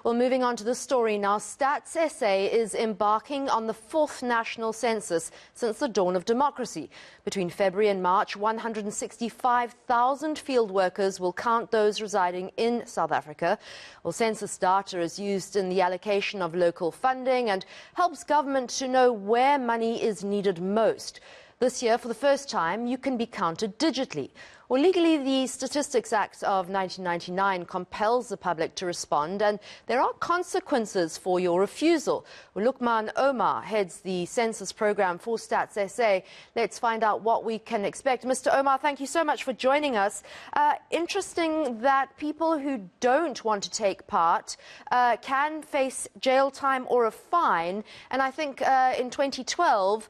Well, moving on to the story now, Stats SA is embarking on the 4th national census since the dawn of democracy. Between February and March, 165,000 field workers will count those residing in South Africa. Well, census data is used in the allocation of local funding and helps government to know where money is needed most. This year, for the first time, you can be counted digitally. Well, legally, the Statistics Act of 1999 compels the public to respond, and there are consequences for your refusal. Well, Luqmaan Omar heads the census program for Stats SA. Let's find out what we can expect. Mr. Omar, thank you so much for joining us. Interesting that people who don't want to take part can face jail time or a fine. And I think in 2012,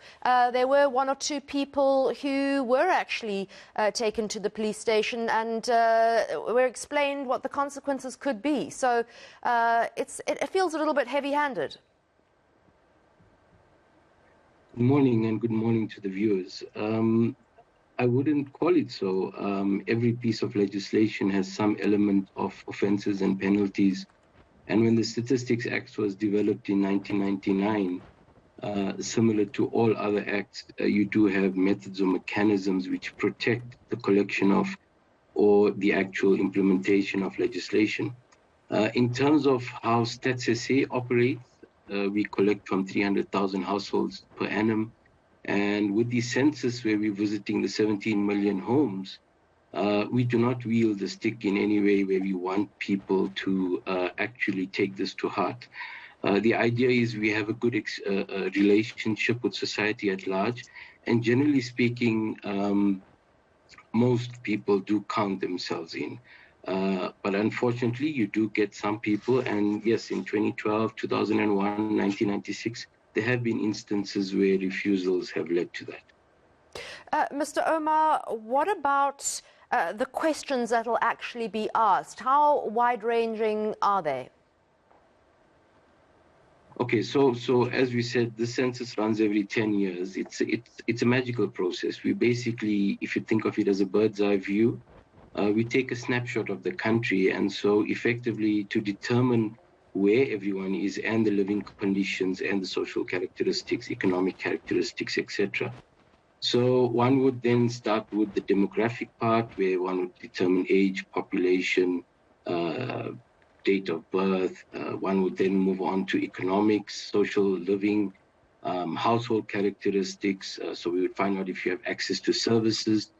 there were one or two people who were actually taken to the police station and were explained what the consequences could be. So it feels a little bit heavy-handed. Good morning, and good morning to the viewers. I wouldn't call it so. Every piece of legislation has some element of offences and penalties. And when the Statistics Act was developed in 1999, similar to all other acts, you do have methods or mechanisms which protect the collection of or the actual implementation of legislation. In terms of how Stats SA operates, we collect from 300,000 households per annum. And with the census where we're visiting the 17 million homes, we do not wield the stick in any way where we want people to actually take this to heart. The idea is we have a good relationship with society at large, and generally speaking, most people do count themselves in. But unfortunately, you do get some people, and yes, in 2012, 2001, 1996, there have been instances where refusals have led to that. Mr. Omar, what about the questions that will actually be asked? How wide-ranging are they? Okay, so as we said, the census runs every 10 years. It's a magical process. We basically, if you think of it as a bird's eye view, we take a snapshot of the country, and so effectively to determine where everyone is and the living conditions and the social characteristics, economic characteristics, etc. So one would then start with the demographic part, where one would determine age, population, date of birth. One would then move on to economics, social living, household characteristics. So we would find out if you have access to services.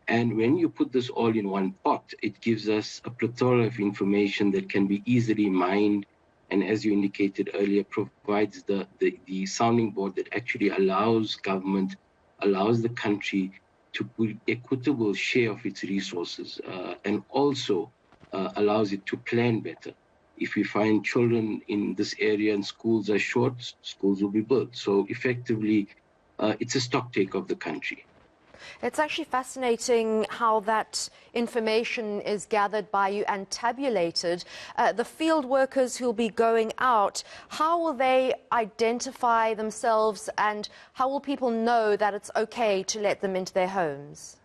And when you put this all in one pot, it gives us a plethora of information that can be easily mined. And as you indicated earlier, provides the sounding board that actually allows government, allows the country to put equitable share of its resources, and also allows it to plan better. If we find children in this area and schools are short, schools will be built. So effectively, it's a stock take of the country. It's actually fascinating how that information is gathered by you and tabulated. The field workers who will be going out, how will they identify themselves, and how will people know that it's okay to let them into their homes?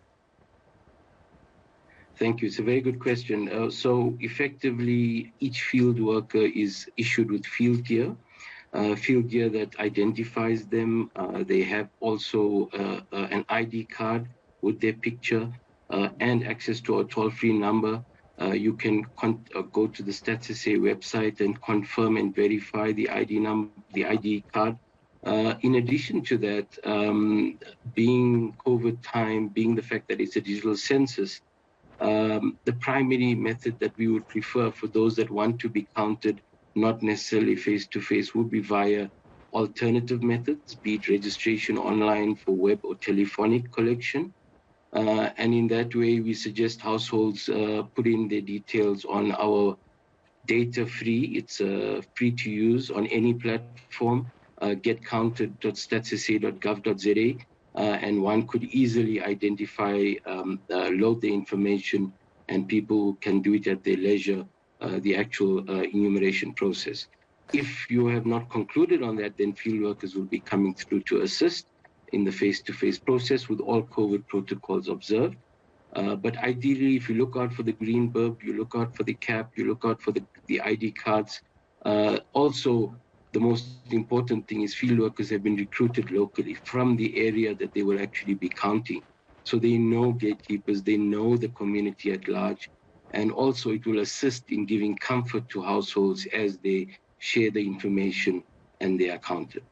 Thank you. It's a very good question. So effectively, each field worker is issued with field gear that identifies them. They have also an ID card with their picture and access to a toll-free number. You can go to the Stats SA website and confirm and verify the ID card. In addition to that, being COVID time, being the fact that it's a digital census, the primary method that we would prefer for those that want to be counted, not necessarily face-to-face, would be via alternative methods, be it registration online for web or telephonic collection. And in that way, we suggest households put in their details on our data-free, it's free to use on any platform, getcounted.statssa.gov.za. And one could easily identify, load the information, and people can do it at their leisure, the actual enumeration process. If you have not concluded on that, then field workers will be coming through to assist in the face-to-face process with all COVID protocols observed. But ideally, if you look out for the green burb, you look out for the cap, you look out for the ID cards, Also, the most important thing is field workers have been recruited locally from the area that they will actually be counting. So they know gatekeepers, they know the community at large, and also it will assist in giving comfort to households as they share the information and they are counted.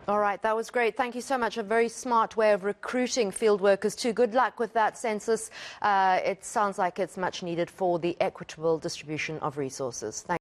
All right, that was great. Thank you so much. A very smart way of recruiting field workers too. Good luck with that census. It sounds like it's much needed for the equitable distribution of resources. Thank